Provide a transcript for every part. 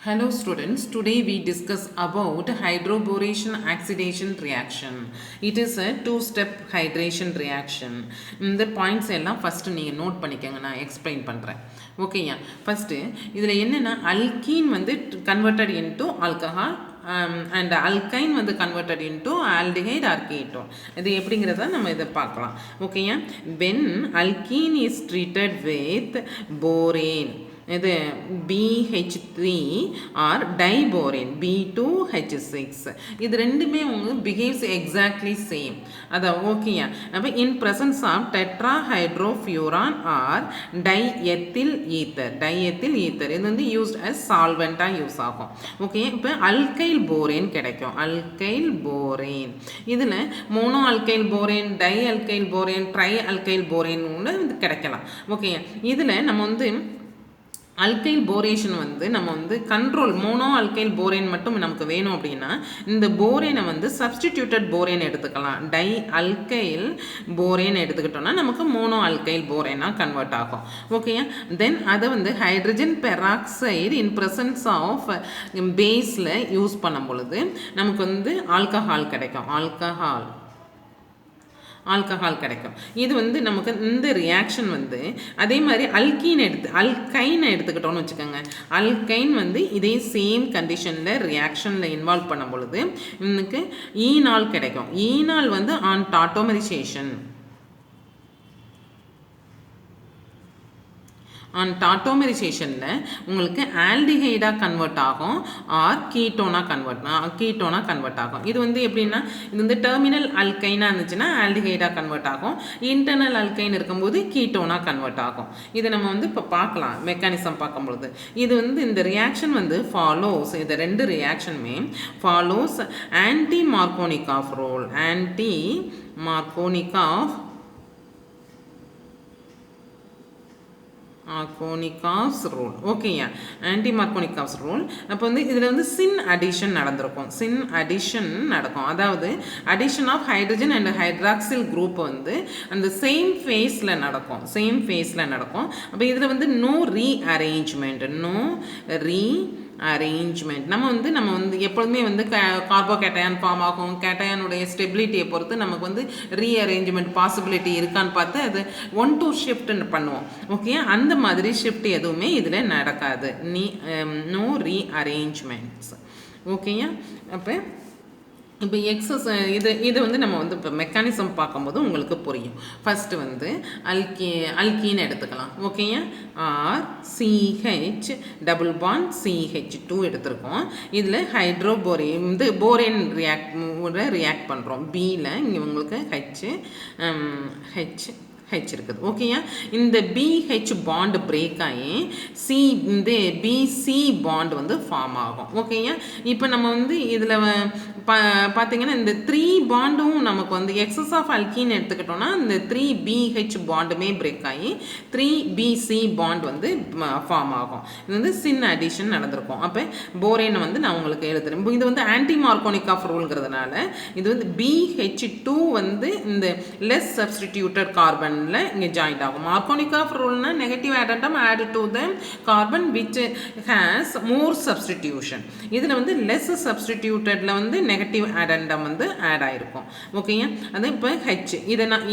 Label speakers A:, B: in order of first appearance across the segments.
A: Hello students, today we discuss about hydroboration oxidation reaction. It is a two-step hydration reaction. இந்த points எல்லாம் first நீங்கள் note பண்ணிக்கோங்க, நான் explain பண்ணுறேன். ஓகேயா, ஃபஸ்ட்டு இதில் என்னென்னா அல்கீன் வந்து converted into alcohol and alkyne வந்து converted into aldehyde or ketone. இது எப்படிங்கிறத நம்ம இதை பார்க்கலாம். ஓகேயா, when alkene is treated with borane, இது BH3 ஆர் டைபோரேன் B2H6, இது ரெண்டுமே உங்களுக்கு பிஹேவ்ஸ் எக்ஸாக்ட்லி சேம். அதான் ஓகேயா. அப்போ in presence of tetrahydrofuran or diethyl ether இது வந்து யூஸ்ட் அஸ் சால்வெண்ட்டாக யூஸ் ஆகும். ஓகே, இப்போ அல்கைல் போரேன் கிடைக்கும். அல்கைல் போரேன் இதில் mono alkyl borane, di alkyl borane, tri alkyl borane இது கிடைக்கலாம். ஓகே, இதில் நம்ம வந்து அல்கைல் போரேஷன் வந்து நம்ம வந்து கண்ட்ரோல் மோனோ அல்கைல் போரேன் மட்டும் நமக்கு வேணும் அப்படின்னா இந்த போரேனை வந்து சப்ஸ்டிடியூட்டட் போரேன் எடுத்துக்கலாம். டை அல்கைல் போரேன் எடுத்துக்கிட்டோம்னா நமக்கு மோனோ அல்கைல் போரேனாக கன்வெர்ட் ஆகும். ஓகேயா, தென் அதை வந்து hydrogen peroxide in presence of பேஸில் யூஸ் பண்ணும் பொழுது நமக்கு வந்து ஆல்கஹால் கிடைக்கும். ஆல்கஹால் கிடைக்கும். இது வந்து நமக்கு இந்த ரியாக்ஷன் வந்து அதே மாதிரி அல்கைனை எடுத்துக்கிட்டோன்னு வச்சுக்கோங்க. அல்கைன் வந்து இதே சேம் கண்டிஷனில் ரியாக்ஷனில் இன்வால்வ் பண்ணும் பொழுது எனக்கு ஈனால் கிடைக்கும். ஈனால் வந்து ஆன் டாட்டோமரைசேஷனில் உங்களுக்கு ஆல்டிஹைடாக கன்வெர்ட் ஆகும் ஆர் கீட்டோனாக கன்வெர்ட் ஆகும். இது வந்து எப்படின்னா இது வந்து டெர்மினல் அல்கைனாக இருந்துச்சுன்னா ஆல்டிஹைடாக கன்வெர்ட் ஆகும், இன்டர்னல் அல்கைன் இருக்கும்போது கீட்டோனாக கன்வெர்ட் ஆகும். இதை நம்ம வந்து இப்போ பார்க்கலாம், மெக்கானிசம் பார்க்கும்பொழுது. இது வந்து இந்த ரியாக்ஷன் வந்து ஃபாலோஸ், இந்த ரெண்டு ரியாக்ஷனுமே ஃபாலோஸ் ஆன்டி மார்கோனிகாஃப் ரூல். ஓகேயா, ஆன்டி மார்கோனிகாஃப்ஸ் ரூல். அப்போ வந்து இதில் வந்து சின் அடிஷன் நடக்கும். அதாவது addition of hydrogen and hydroxyl group வந்து அந்த சேம் ஃபேஸில் நடக்கும். அப்போ இதில் வந்து நோ ரீஅரேஞ்ச்மெண்ட். நம்ம வந்து எப்பொழுதுமே வந்து கார்போகேட்டையான் ஃபார்ம் ஆகும். கேட்டையானுடைய ஸ்டெபிலிட்டியை பொறுத்து நமக்கு வந்து ரீஅரேஞ்ச்மெண்ட் பாசிபிலிட்டி இருக்கான்னு பார்த்து அது 1-2 ஷிஃப்ட்னு பண்ணுவோம். ஓகே, அந்த மாதிரி ஷிஃப்ட் எதுவுமே இதில் நடக்காது. No rearrangements. ஓகேயா, அப்போ இது வந்து நம்ம வந்து இப்போ மெக்கானிசம் பார்க்கும்போது உங்களுக்கு புரியும். ஃபஸ்ட்டு வந்து அல்கீன் எடுத்துக்கலாம். ஓகேயா, R CH double bond CH2 எடுத்திருக்கோம். இதில் ஹைட்ரோபோரேன் வந்து போரேன் ரியாக்ட் பண்ணுறோம். பியில் இங்கே உங்களுக்கு H இருக்குது. ஓகேயா, இந்த BH பாண்ட் பிரேக் ஆகி இந்த BC பாண்ட் வந்து ஃபார்ம் ஆகும். ஓகேயா, இப்போ நம்ம வந்து இதில் பார்த்தீங்கன்னா இந்த 3 பாண்டும் நமக்கு வந்து எக்ஸஸ் ஆஃப் அல்கீன் எடுத்துக்கிட்டோம்னா இந்த 3BH பாண்டுமே பிரேக் ஆகி 3BC பாண்ட் வந்து ஃபார்ம் ஆகும். இது வந்து சின் அடிஷன் நடந்திருக்கும். அப்போ போரேனை வந்து நான் உங்களுக்கு எழுதுறேன். இது வந்து ஆன்டி மார்கோனிகாஃப் ரூல்ங்கிறதுனால இது வந்து BH2 வந்து இந்த லெஸ் சப்ஸ்டிடியூட்டட் கார்பன் இங்கே ஜாயிண்ட் ஆகும். மார்கோனிகாஃப் ரூல்னா negative addendum add to the carbon which has more substitution. இதில் வந்து லெஸ் சப்ஸ்டிடியூட்டடில் வந்து நெகட்டிவ் addendum வந்து ஆட் ஆகிருக்கும். ஓகேயா, அது இப்போ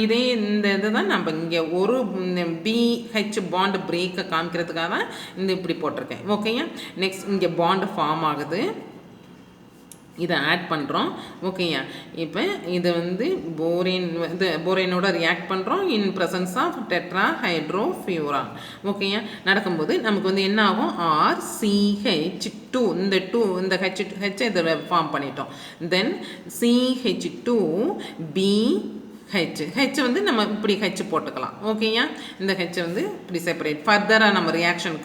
A: இதே இந்த இதை தான் நம்ம இங்கே ஒரு BH பாண்ட் பிரேக்கை காமிக்கிறதுக்காக தான் இந்த இப்படி போட்டிருக்கேன். ஓகேயா, நெக்ஸ்ட் இங்கே பாண்ட் ஃபார்ம் ஆகுது, இதை ஆட் பண்ணுறோம். ஓகேயா, இப்போ இதை வந்து போரேனோட ரியாக்ட் பண்ணுறோம் இன் ப்ரெசன்ஸ் ஆஃப் டெட்ராஹைட்ரோஃபியூரான். ஓகேயா, நடக்கும்போது நமக்கு வந்து என்ன ஆகும், RCH2 இந்த H இதில் ஃபார்ம் பண்ணிட்டோம். தென் CH2BH வந்து நம்ம இப்படி H போட்டுக்கலாம். ஓகேயா, இந்த H வந்து இப்படி செப்பரேட் ஃபர்தராக நம்ம ரியாக்ஷன்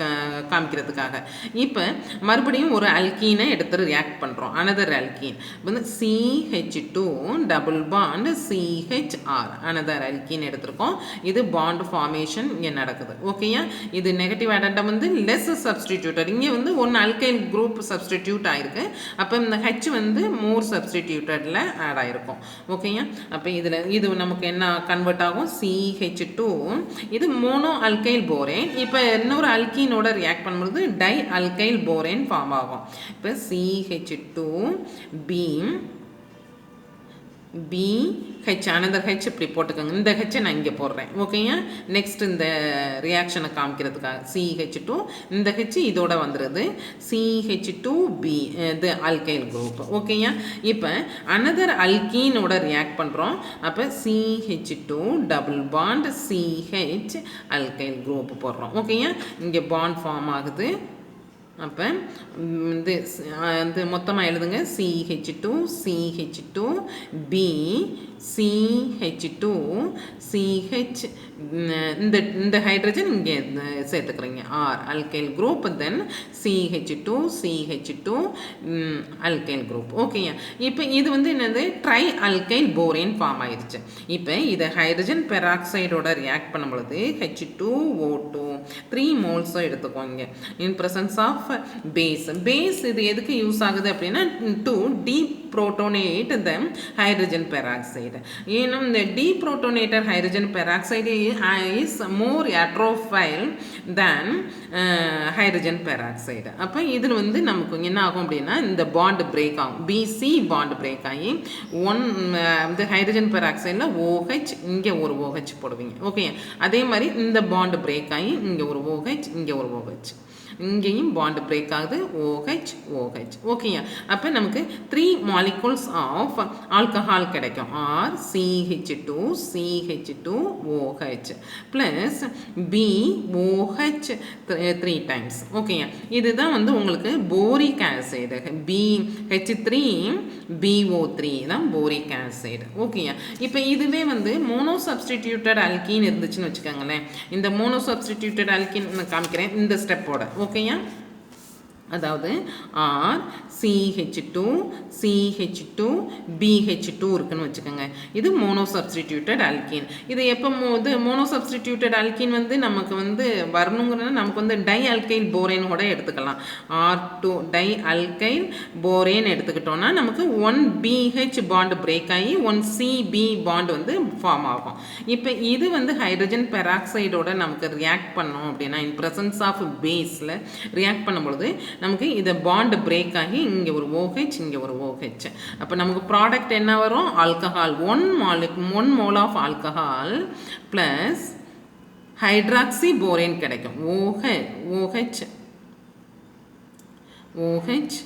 A: காமிக்கிறதுக்காக. இப்போ மறுபடியும் ஒரு அல்கீனை எடுத்து ரியாக்ட் பண்ணுறோம். அனதர் அல்கீன் வந்து CH2 double bond CHR another alkene எடுத்திருக்கோம். இது பாண்ட் ஃபார்மேஷன் இங்கே நடக்குது. ஓகேயா, இது நெகட்டிவ் addendum வந்து லெஸ் சப்ஸ்டிடியூட்டட். இங்கே வந்து ஒன்று அல்கைல் குரூப் சப்ஸ்டிடியூட் ஆகிருக்கு. அப்போ இந்த H வந்து மோர் சப்ஸ்டிடியூட்டடில் ஆட் ஆகிருக்கும். ஓகேயா, அப்போ இது நமக்கு என்ன கன்வெர்ட் ஆகும் CH2 இது மோனோ அல்கைல் போரேன் இப்போ இன்னொரு அல்கீனோட ரியாக்ட் பண்ணும்போது டை அல்கைல் போரேன் ஃபார்ம் ஆகும் இப்போ CH2 BH அனதர் ஹெச் இப்படி போட்டுக்கோங்க இந்த ஹெச்சை நான் இங்கே போடுறேன் ஓகேயா நெக்ஸ்ட் இந்த ரியாக்ஷனை காமிக்கிறதுக்காக CH2 இந்த ஹெச் இதோட வந்துடுது CH2B இது அல்கைல் குரூப் ஓகேயா இப்போ அனதர் அல்கீனோட ரியாக்ட் பண்ணுறோம் அப்போ CH2 double bond CH alkyl group போடுறோம் ஓகேயா இங்கே பாண்ட் ஃபார்ம் ஆகுது அப்போ இது மொத்தமாக எழுதுங்க CH2 B CH2 CH இந்த ஹைட்ரஜன் இங்கே சேர்த்துக்கிறீங்க R அல்கைல் குரூப் தென் CH2 அல்கைல் குரூப் ஓகேயா இப்போ இது வந்து என்னது ட்ரை அல்கைல் போரேன் ஃபார்ம் ஆயிடுச்சு இப்போ இதை ஹைட்ரஜன் பெராக்சைடோட ரியாக்ட் பண்ணும் பொழுது H2O2 3 மோல்ஸும் எடுத்துக்கோங்க இன் ப்ரெசன்ஸ் ஆஃப் பேஸ் இது எதுக்கு யூஸ் ஆகுது அப்படின்னா to deprotonate the hydrogen peroxide ஏன்னா இந்த deprotonated hydrogen peroxide is more electrophile than hydrogen peroxide அப்போ இதில் வந்து நமக்கு என்ன ஆகும் அப்படின்னா இந்த பாண்ட் பிரேக் ஆகும் BC பாண்ட் பிரேக் ஆகி இந்த ஹைட்ரஜன் பெராக்சைடில் OH இங்கே ஒரு OH போடுவீங்க ஓகே அதே மாதிரி இந்த பாண்ட் பிரேக் ஆகி இங்கே ஒரு OH இங்கே ஒரு OH இங்கேயும் பாண்ட் பிரேக் ஆகுது OH ஓகேயா அப்போ நமக்கு 3 மாலிகூல்ஸ் ஆஃப் ஆல்கஹால் கிடைக்கும் R CH2 OH plus BOH 3 times ஓகேயா இதுதான் வந்து உங்களுக்கு போரிக் ஆசிட் BH3 BO3 தான் போரிக் ஆசிட் ஓகேயா இப்போ இதுவே வந்து மோனோ சப்ஸ்டிடியூட்டட் அல்கீன் இருந்துச்சுன்னு வச்சுக்கோங்களேன் இந்த மோனோ சப்ஸ்டிடியூட்டட் அல்கீன் நான் காமிக்கிறேன் இந்த ஸ்டெப்போட ஓகேயா அதாவது R CH2 BH2 இருக்குன்னு வச்சுக்கோங்க இது மோனோ சப்ஸ்டிடியூட்டட் அல்கீன் இது எப்போ மோனோ சப்ஸ்டிடியூட்டட் அல்கீன் வந்து நமக்கு வந்து வரணுங்கிறதுனா நமக்கு வந்து டை அல்கைல் போரேன் கூட எடுத்துக்கலாம் R2 டை அல்கைல் போரேன் எடுத்துக்கிட்டோம்னா நமக்கு 1 BH பாண்ட் பிரேக் ஆகி 1 CB பாண்ட் வந்து ஃபார்ம் ஆகும் இப்போ இது வந்து ஹைட்ரஜன் பெராக்சைடோட நமக்கு ரியாக்ட் பண்ணோம் அப்படின்னா இன் ப்ரெசன்ஸ் ஆஃப் பேஸில் ரியாக்ட் பண்ணும்பொழுது நமக்கு இதை பாண்ட் பிரேக் ஆகி இங்கே ஒரு OH இங்கே ஒரு OH அப்போ நமக்கு ப்ராடக்ட் என்ன வரும் alcohol 1 mole of alcohol plus hydroxy borane கிடைக்கும் OH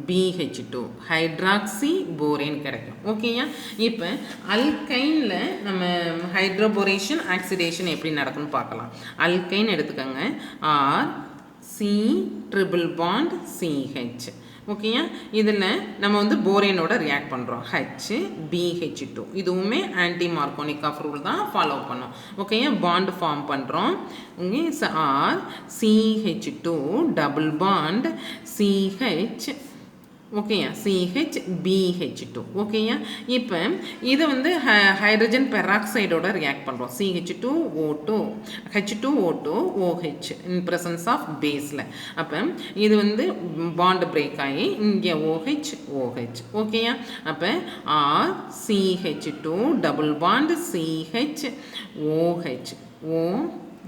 A: BH2 ஹைட்ராக்சி போரேன் கிடைக்கும் ஓகேயா இப்போ அல்கைனில் நம்ம ஹைட்ரோபோரேஷன் ஆக்சிடேஷன் எப்படி நடக்கும்னு பார்க்கலாம் அல்கைன் எடுத்துக்கோங்க R C triple bond CH ஓகேயா இதில் நம்ம வந்து போரேனோட ரியாக்ட் பண்ணுறோம் BH2 இதுவுமே ஆன்டி மார்கோனிகாஃப் ரூல் தான் ஃபாலோ பண்ணோம் ஓகேயா பாண்ட் ஃபார்ம் பண்ணுறோம் இங்கே R CH2 double bond CH ஓகேயா BH2 ஓகேயா இப்போ இதை வந்து ஹைட்ரஜன் பெராக்சைடோட ரியாக்ட் பண்ணுறோம் H2O2 OH in presence of பேஸில் அப்போ இது வந்து பாண்ட் பிரேக் ஆகி இங்கே OH ஓகேயா அப்போ R CH2 double bond OH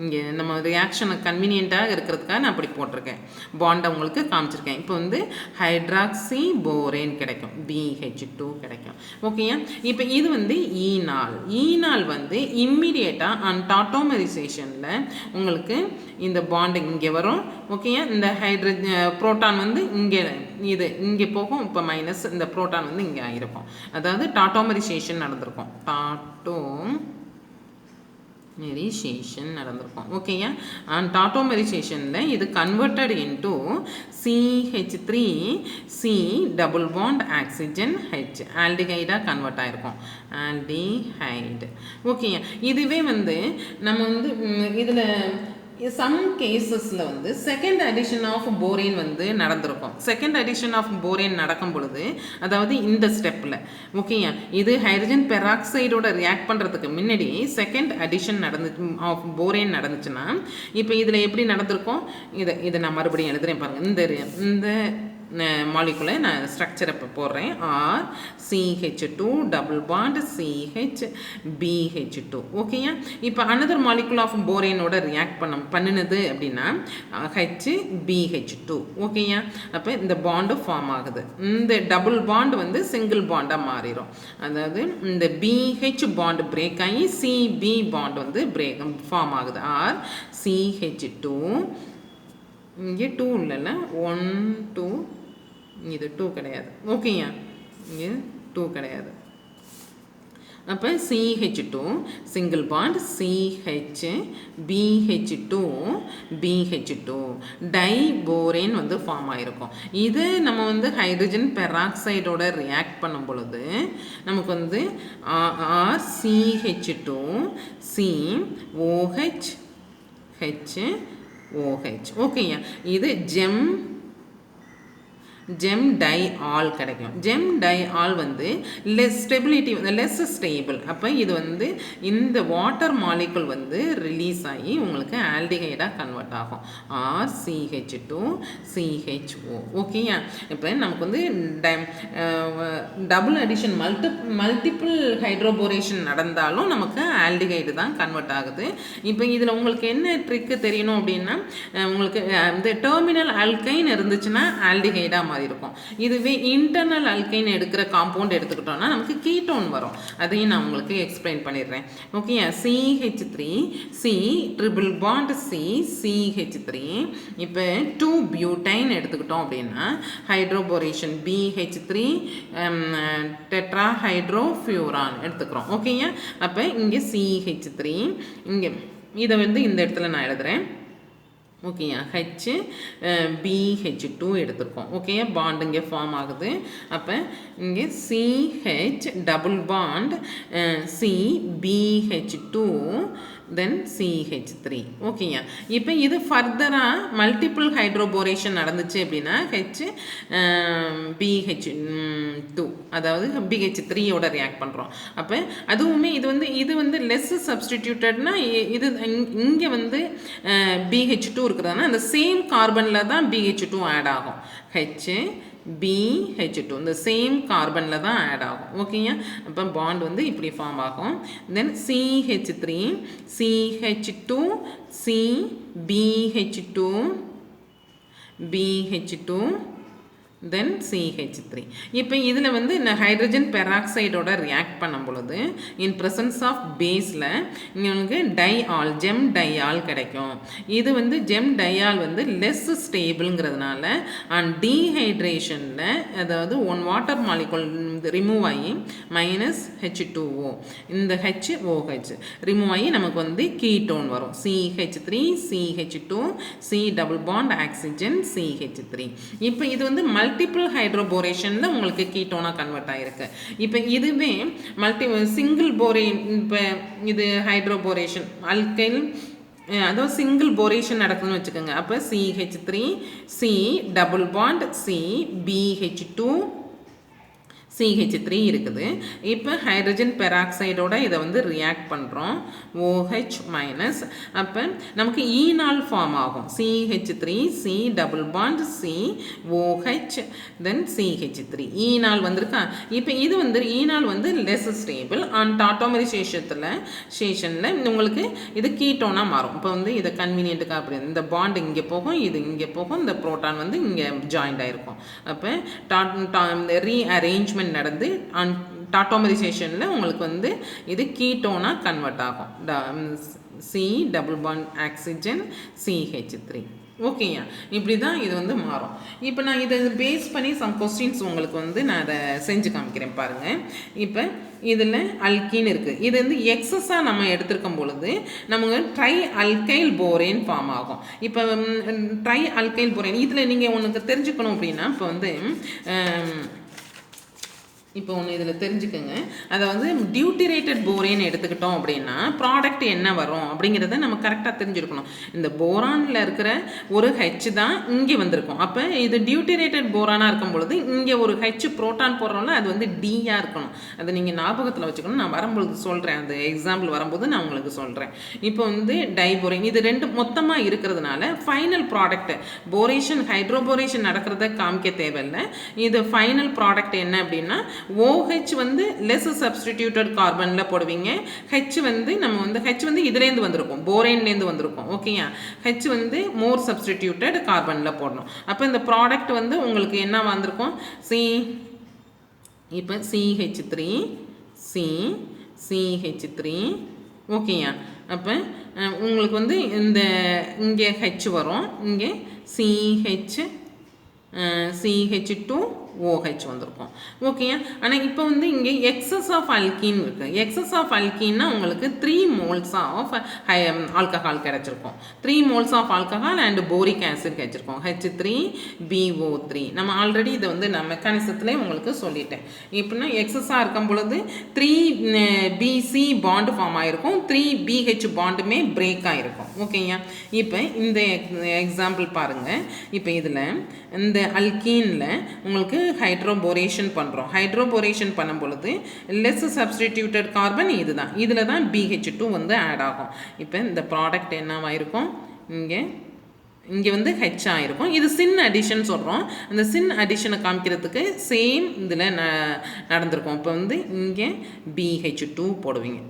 A: இங்கே நம்ம ரியாக்ஷனை கன்வீனியண்ட்டாக இருக்கிறதுக்காக நான் அப்படி போட்டிருக்கேன் பாண்டை உங்களுக்கு காமிச்சிருக்கேன் இப்போ வந்து ஹைட்ராக்சி போரேன் கிடைக்கும் BH2 கிடைக்கும் ஓகேயா இப்போ இது வந்து ஈனால் வந்து இம்மிடியேட்டாக ஆன் டாட்டோமரைசேஷனில் உங்களுக்கு இந்த பாண்டு இங்கே வரும் ஓகேயா இந்த புரோட்டான் வந்து இங்கே போகும் இப்போ மைனஸ் இந்த புரோட்டான் வந்து இங்கே ஆகிருக்கும் அதாவது டாட்டோமரைசேஷன் நடந்திருக்கும் மெரிசேஷன் நடந்திருக்கும் ஓகேயா அண்ட் டாட்டோமெரிசேஷனில் இது converted into CH3C double bond oxygen H ஆல்டிஹைடாக கன்வெர்ட் ஆகிருக்கும் ஆல்டிஹைடு ஓகேயா இதுவே வந்து நம்ம வந்து இதில் சம் கேசஸில் வந்து செகண்ட் அடிஷன் ஆஃப் போரேன் வந்து நடந்திருக்கும் செகண்ட் அடிஷன் ஆஃப் போரேன் நடக்கும் பொழுது அதாவது இந்த ஸ்டெப்பில் ஓகேயா இது ஹைட்ரஜன் பெராக்சைடோட ரியாக்ட் பண்ணுறதுக்கு முன்னாடி செகண்ட் அடிஷன் ஆஃப் போரேன் நடந்துச்சுன்னா இப்போ இதில் எப்படி நடந்திருக்கும் இதை நான் மறுபடியும் எழுதுறேன் பாருங்கள் இந்த மாலிகுலை நான் ஸ்ட்ரக்சரை இப்போ போடுறேன். R CH2 double bond CH BH2. ஓகேயா? இப்போ அனதர் மாலிகுல் ஆஃப் போரேனோட ரியாக்ட் பண்ணினது அப்படின்னா HBH2. ஓகேயா? அப்போ இந்த பாண்டு ஃபார்ம் ஆகுது. இந்த டபுள் பாண்ட் வந்து சிங்கிள் பாண்டாக மாறிடும். அதாவது இந்த BH பாண்ட் பிரேக் ஆகி CB பாண்ட் வந்து ஃபார்ம் ஆகுது. ஆர் CH2 இங்கே 2 இல்லைல்ல 1 2 இது 2 கிடையாது. ஓகேயா? இங்கே 2 கிடையாது. அப்போ CH2 single bond CH BH2 BH2 diborane வந்து ஃபார்ம் ஆகிருக்கும். இது நம்ம வந்து ஹைட்ரஜன் பெராக்சைடோட ரியாக்ட் பண்ணும் பொழுது நமக்கு வந்து RCH2 COH HOH. ஓகேயா? இது ஜெம் டை ஆல் கிடைக்கும். ஜெம் டை ஆல் வந்து லெஸ் ஸ்டேபிள். அப்போ இது வந்து இந்த வாட்டர் மாலிகுல் வந்து ரிலீஸ் ஆகி உங்களுக்கு ஆல்டிஹைடாக கன்வெர்ட் ஆகும். RCH2 CHO. ஓகேயா? இப்போ நமக்கு வந்து டபுள் அடிஷன் மல்டிபிள் ஹைட்ரோபோரேஷன் நடந்தாலும் நமக்கு ஆல்டிஹைடு தான் கன்வெர்ட் ஆகுது. இப்போ இதில் உங்களுக்கு என்ன ட்ரிக்கு தெரியணும் அப்படின்னா உங்களுக்கு இந்த டெர்மினல் அல்கைன் இருந்துச்சுன்னா ஆல்டிஹைடாக இருக்கும். இதுவே இன்டர்னல் அல்கைன் எடுக்கிற காம்பவுண்ட் எடுத்துக்கிட்டோம்னா நமக்கு கீட்டோன் வரும். அதையும் நான் உங்களுக்கு எக்ஸ்பிளைன் பண்ணிடுறேன். Okay, CH3 C triple bond CH3. இப்போ 2 பியூட்டைன் எடுத்துக்கிட்டோம் அப்படின்னா ஹைட்ரோபோரேஷன் BH3 டெட்ராஹைட்ரோஃபியூரான் எடுத்துக்கிறோம். ஓகேயா? அப்போ இங்கே CH3 இங்கே இதை வந்து இந்த இடத்துல நான் எழுதுகிறேன். ஓகேயா? BH2 எடுத்திருக்கோம். ஓகேயா? பாண்ட் இங்கே ஃபார்ம் ஆகுது. அப்போ இங்கே CH டபுள் பாண்ட் CBH2 தென் CH3. ஓகேயா? இப்போ இது ஃபர்தராக மல்டிபிள் ஹைட்ரோபோரேஷன் நடந்துச்சு அப்படின்னா BH2 அதாவது BH3யோட ரியாக்ட் பண்ணுறோம். அப்போ அதுவுமே இது வந்து லெஸ் சப்ஸ்டிடியூட்டட்னா இது இங்கே வந்து BH2 இருக்கிறதுனா அந்த சேம் கார்பனில் தான் BH2 ஆட் ஆகும். BH2 இந்த சேம் கார்பனில் தான் ஆட் ஆகும். ஓகேயா? அப்போ பாண்ட் வந்து இப்படி ஃபார்ம் ஆகும். தென் CH3 CH2 CBH2 BH2 தென் CH3. இப்போ இதில் வந்து இந்த ஹைட்ரஜன் பெராக்சைடோட ரியாக்ட் பண்ணும் பொழுது இன் ப்ரெசன்ஸ் ஆஃப் பேஸில் இங்கே உங்களுக்கு டைஆல் ஜெம் டைஆல் கிடைக்கும். இது வந்து ஜெம் டைஆல் வந்து லெஸ் ஸ்டேபிள்ங்கிறதுனால அண்ட் டீஹைட்ரேஷனில் அதாவது ஒன் வாட்டர் மாலிகுல் ரிமூவ் ஆகி -H2O இந்த HOH ரிமூவ் ஆகி நமக்கு வந்து கீட்டோன் வரும். CH3 CH2 C double bond oxygen CH3. இப்போ இது வந்து மல்டிபிள் ஹைட்ரோபோரேஷனில் உங்களுக்கு கீட்டோனாக கன்வெர்ட் ஆகிருக்கு. இப்போ இதுவே சிங்கிள் போரேன், இப்போ இது ஹைட்ரோபோரேஷன் அல்கைல் அதாவது சிங்கிள் போரேஷன் நடக்குதுன்னு வச்சுக்கோங்க. அப்போ CH3 C double bond C BH2 CH3 இருக்குது. இப்போ ஹைட்ரஜன் பெராக்சைடோட இதை வந்து ரியாக்ட் பண்ணுறோம் OH மைனஸ். அப்போ நமக்கு ஈனால் ஃபார்ம் ஆகும். CH3 C double bond C OH தென் CH3 ஈனால் வந்திருக்கா. இப்போ இது வந்து ஈனால் வந்து லெஸ் ஸ்டேபிள் அண்ட் டாட்டோமரைசேஷனில் உங்களுக்கு இது கீட்டோனாக மாறும். இப்போ வந்து இதை கன்வீனியன்ட்டுக்காக அப்படி இந்த பாண்ட் இங்கே போகும், இது இங்கே போகும், இந்த ப்ரோட்டான் வந்து இங்கே ஜாயிண்ட் ஆகிருக்கும். அப்போ ரீஅரேஞ்ச்மெண்ட் நடந்து டாட்டோமரைசேஷனில் உங்களுக்கு வந்து இது கீட்டோனாக கன்வெர்ட் ஆகும். C double bond oxygen CH3. ஓகேயா? இப்படி தான் இது வந்து மாறும். இப்போ நான் இதை பேஸ் பண்ணி சம் கொஸ்டின்ஸ் உங்களுக்கு வந்து நான் அதை செஞ்சு காமிக்கிறேன் பாருங்கள். இப்போ இதில் அல்கீன் இருக்குது. இது வந்து எக்ஸஸாக நம்ம எடுத்துருக்கும் பொழுது நமக்கு ட்ரை அல்கைல் போரேன் ஃபார்ம் ஆகும். இப்போ ட்ரை அல்கைல் போரேன் இதில் நீங்கள் உனக்கு தெரிஞ்சுக்கணும் அப்படின்னா இப்போ வந்து இப்போ ஒன்று இதில் தெரிஞ்சுக்கோங்க. அதை வந்து டியூட்டிரேட்டட் போரேன் எடுத்துக்கிட்டோம் அப்படின்னா ப்ராடக்ட் என்ன வரும் அப்படிங்கிறத நம்ம கரெக்டாக தெரிஞ்சுருக்கணும். இந்த போரானில் இருக்கிற ஒரு ஹெச் தான் இங்கே வந்திருக்கும். அப்போ இது டியூட்டிரேட்டட் போரானாக இருக்கும் பொழுது இங்கே ஒரு ஹெச் புரோட்டான் போடுறோம்ல, அது வந்து டியாக இருக்கணும். அதை நீங்கள் ஞாபகத்தில் வச்சுக்கணும். நான் வரும்பொழுது சொல்கிறேன், அந்த எக்ஸாம்பிள் வரும்போது நான் உங்களுக்கு சொல்கிறேன். இப்போ வந்து டைபோரேன் இது ரெண்டு மொத்தமாக இருக்கிறதுனால ஃபைனல் ப்ராடக்ட் போரேஷன் ஹைட்ரோபோரேஷன் நடக்கிறத காமிக்க தேவையில்லை. இது ஃபைனல் ப்ராடக்ட் என்ன அப்படின்னா OH வந்து லெஸ் சப்ஸ்டிடியூட்டட் கார்பனில் போடுவீங்க. ஹெச் வந்து நம்ம வந்து ஹெச் வந்து இதுலேருந்து வந்திருக்கும், போரேன்லேருந்து வந்திருக்கும். ஓகேயா, ஹெச் வந்து மோர் சப்ஸ்டிடியூட்டட் கார்பனில் போடணும். அப்போ இந்த ப்ராடக்ட் வந்து உங்களுக்கு என்ன வந்திருக்கும்? இப்போ CH3 CH3 ஓகேயா. அப்போ உங்களுக்கு வந்து இந்த இங்கே ஹெச் வரும், இங்கே CH2OH வந்திருக்கும். ஓகேயா. ஆனால் இப்போ வந்து இங்கே எக்ஸஸ் ஆஃப் அல்கீன் இருக்குது. எக்ஸஸ் ஆஃப் அல்கீன்னா உங்களுக்கு 3 moles ஆஃப் ஆல்கஹால் கிடச்சிருக்கும். 3 moles of alcohol and boric acid கிடச்சிருக்கும், H3BO3. நம்ம ஆல்ரெடி இதை வந்து நான் மெக்கானிசத்துலேயே உங்களுக்கு சொல்லிட்டேன். இப்படின்னா எக்ஸஸாக இருக்கும் பொழுது 3BC பாண்டு ஃபார்ம் ஆகிருக்கும், 3BH பாண்டுமே பிரேக் ஆகிருக்கும். ஓகேயா. இப்போ இந்த எக்ஸாம்பிள் பாருங்கள். இப்போ இதில் இந்த அல்கீனில் உங்களுக்கு ஹைட்ரோபோரேஷன் பண்ணுறோம். ஹைட்ரோபோரேஷன் பண்ணும் பொழுது லெஸ் சப்ஸ்டிடியூட்டட் கார்பன் இதுதான், இதில் தான் BH2 வந்து ஆட் ஆகும். இப்போ இந்த ப்ராடக்ட் என்னவாயிருக்கும்? இங்கே வந்து ஹெச் ஆகிருக்கும். இது சின் அடிஷன் சொல்கிறோம். அந்த சின் அடிஷனை காமிக்கிறதுக்கு சேம் இதில் நடந்திருக்கும். இப்போ வந்து இங்கே BH2 போடுவீங்க.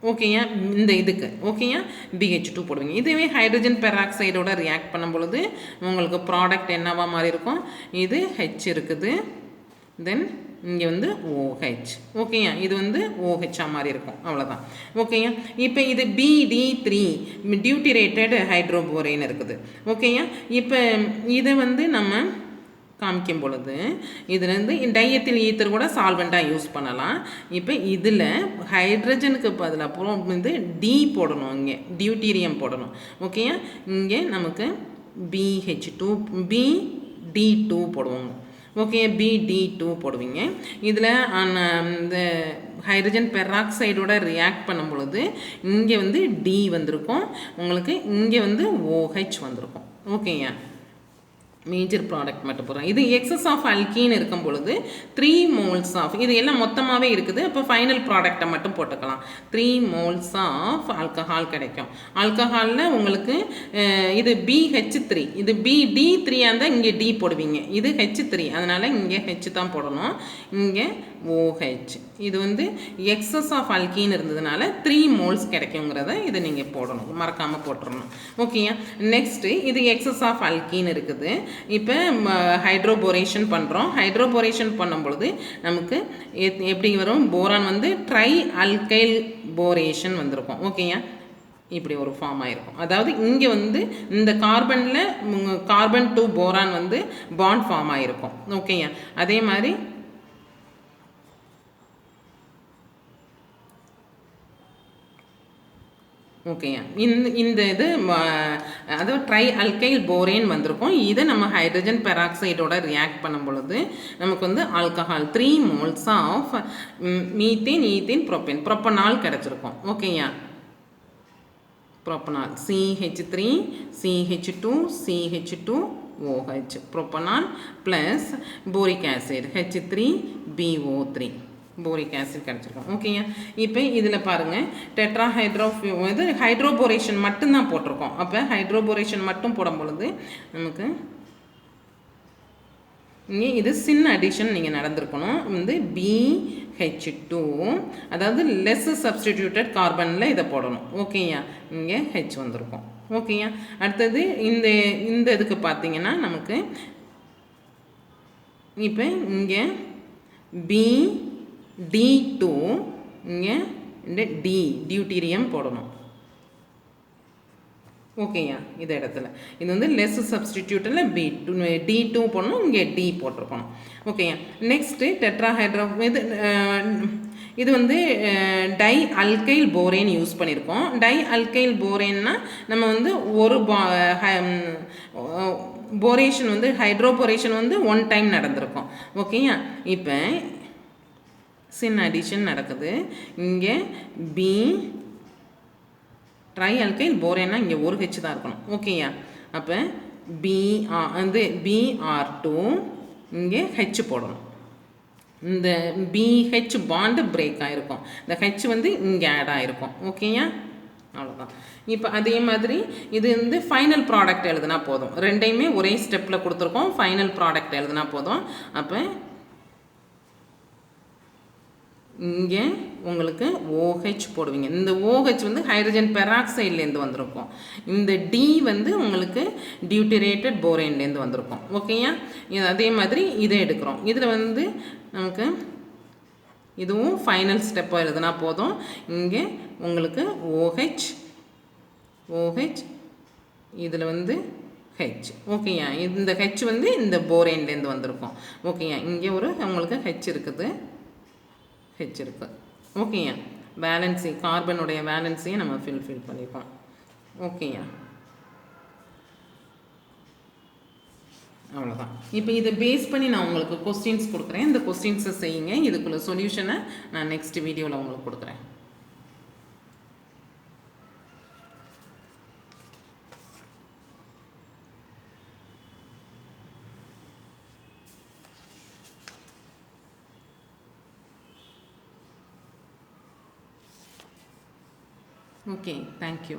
A: ஓகேயா, இந்த இதுக்கு ஓகேயா BH2 போடுவீங்க. இதுவே ஹைட்ரஜன் பெராக்சைடோட ரியாக்ட் பண்ணும் பொழுது உங்களுக்கு ப்ராடக்ட் என்னவா மாதிரி இருக்கும்? இது ஹெச் இருக்குது, தென் இங்கே வந்து OH. ஓகேயா, இது வந்து OH மாதிரி இருக்கும். அவ்வளோதான். ஓகேயா. இப்போ இது BD3 டியூட்டிரேட்டட் ஹைட்ரோபோரேன் இருக்குது. ஓகேயா. இப்போ இதை வந்து நம்ம காமிக்கும் பொழுது இதுலேருந்து டையத்தில் ஈத்தர் கூட சால்வெண்ட்டாக யூஸ் பண்ணலாம். இப்போ இதில் ஹைட்ரஜனுக்கு பதில் அப்புறம் வந்து டி போடணும், இங்கே டியூட்டீரியம் போடணும். ஓகேயா. இங்கே நமக்கு BD2 போடுவாங்க. ஓகே, BD2 போடுவீங்க. இதில் இந்த ஹைட்ரஜன் பெராக்சைடோட ரியாக்ட் பண்ணும் பொழுது இங்கே வந்து டி வந்திருக்கும், உங்களுக்கு இங்கே வந்து OH வந்திருக்கும். ஓகேயா. மேஜர் ப்ராடக்ட் மட்டும் போடுறோம். இது எக்ஸஸ் ஆஃப் அல்கீன் இருக்கும் பொழுது 3 moles ஆஃப் இது எல்லாம் மொத்தமாகவே இருக்குது. அப்போ ஃபைனல் ப்ராடக்டை மட்டும் போட்டுக்கலாம். 3 moles ஆஃப் ஆல்கஹால் கிடைக்கும். ஆல்கஹாலில் உங்களுக்கு இது BH3, இது BD3 இருந்தால் இங்கே டி போடுவீங்க. இது H3, அதனால் இங்கே ஹெச் தான் போடணும். இங்கே OH. இது வந்து எக்ஸஸ் ஆஃப் அல்கீன் இருந்ததுனால 3 moles கிடைக்குங்கிறத இதை நீங்கள் போடணும், மறக்காமல் போட்டுடணும். ஓகேயா. நெக்ஸ்ட்டு இது எக்ஸஸ் ஆஃப் அல்கீன் இருக்குது. இப்போ ஹைட்ரோபோரேஷன் பண்ணுறோம். ஹைட்ரோபோரேஷன் பண்ணும் பொழுது நமக்கு எப்படி வரும்? போரான் வந்து ட்ரை அல்கைல் போரேஷன் வந்திருக்கும். ஓகேயா. இப்படி ஒரு ஃபார்ம் ஆகிருக்கும். அதாவது இங்கே வந்து இந்த கார்பனில் கார்பன் டு போரான் வந்து பாண்ட் ஃபார்ம் ஆகிருக்கும். ஓகேயா. அதே மாதிரி ஓகேயா. இந்த இது அதாவது ட்ரை அல்கைல் போரேன் வந்திருக்கும். இதை நம்ம ஹைட்ரஜன் பெராக்சைடோட ரியாக்ட் பண்ணும் பொழுது நமக்கு வந்து alcohol 3 moles of methane propanol கிடச்சிருக்கும். ஓகேயா. Propanol CH3CH2OH propanol plus boric acid H3BO3 boric acid கிடச்சிருக்கும். ஓகேயா. இப்போ இதில் பாருங்கள், இது ஹைட்ரோபோரேஷன் மட்டும்தான் போட்டிருக்கோம். அப்போ ஹைட்ரோபோரேஷன் மட்டும் போடும் பொழுது நமக்கு இங்கே இது சின் அடிஷன் நீங்கள் நடந்திருக்கணும். வந்து BH2, அதாவது லெஸ் சப்ஸ்டிடியூட்டட் கார்பனில் இதை போடணும். ஓகேயா. இங்கே ஹெச் வந்திருக்கும். ஓகேயா. அடுத்தது இந்த இதுக்கு பார்த்தீங்கன்னா நமக்கு இப்போ இங்கே BD2 இங்கே இந்த டியூட்டீரியம் போடணும். ஓகேயா. இந்த இடத்துல இது வந்து லெஸ் சப்ஸ்டிடியூட்டில் D2 போடணும், இங்கே D போட்டிருக்கணும். ஓகேயா. நெக்ஸ்ட்டு டெட்ராஹைட்ரோ இது வந்து டை அல்கைல் போரேன் யூஸ் பண்ணியிருக்கோம். டை அல்கைல் போரேன்னா நம்ம வந்து ஒரு போரேஷன் வந்து ஹைட்ரோபோரேஷன் வந்து 1 time நடந்திருக்கும். ஓகேயா. இப்போ சின் அடிஷன் நடக்குது. இங்கே பி ட்ரை அல்கைல் போரேன்னா இங்கே ஒரு ஹெச் தான் இருக்கணும். ஓகேயா? அப்போ பிஆர் வந்து BR2 இங்கே ஹெச் போடணும். இந்த BH பாண்டு பிரேக் ஆகிருக்கும். இந்த ஹெச் வந்து இங்கே ஆட் ஆகிருக்கும். ஓகேயா? அவ்வளோதான். இப்போ அதே மாதிரி இது வந்து ஃபைனல் ப்ராடக்ட் எழுதுனா போதும். ரெண்டையுமே ஒரே ஸ்டெப்பில் கொடுத்துருக்கோம். ஃபைனல் ப்ராடக்ட் எழுதுனா போதும். அப்போ இங்கே உங்களுக்கு OH போடுவீங்க. இந்த OH வந்து ஹைட்ரஜன் பெராக்சைட்லேருந்து வந்திருக்கும். இந்த D வந்து உங்களுக்கு டியூட்டரேட்டட் போரேன்லேருந்து வந்திருக்கும். ஓகேயா? இது அதே மாதிரி இதை எடுக்கிறோம். இதில் வந்து நமக்கு இதுவும் ஃபைனல் ஸ்டெப்பாக எழுதுனா போதும். இங்கே உங்களுக்கு OH இதில் வந்து ஹெச். ஓகேயா? இந்த ஹெச் வந்து இந்த போரேன்லேருந்து வந்திருக்கும். ஓகேயா? இங்கே ஒரு உங்களுக்கு ஹெச் இருக்குது, ஹெச் இருக்குது. ஓகேயா? வேலன்சி கார்பனுடைய வேலன்சியை நம்ம ஃபில் பண்ணியிருக்கோம். ஓகேயா? அவ்வளோதான். இப்போ இதை பேஸ் பண்ணி நான் உங்களுக்கு கொஸ்டின்ஸ் கொடுக்குறேன். இந்த கொஸ்டின்ஸை செய்யுங்க. இதுக்குள்ள சொல்யூஷனை நான் நெக்ஸ்ட் வீடியோவில் உங்களுக்கு கொடுக்குறேன். Okay, thank you.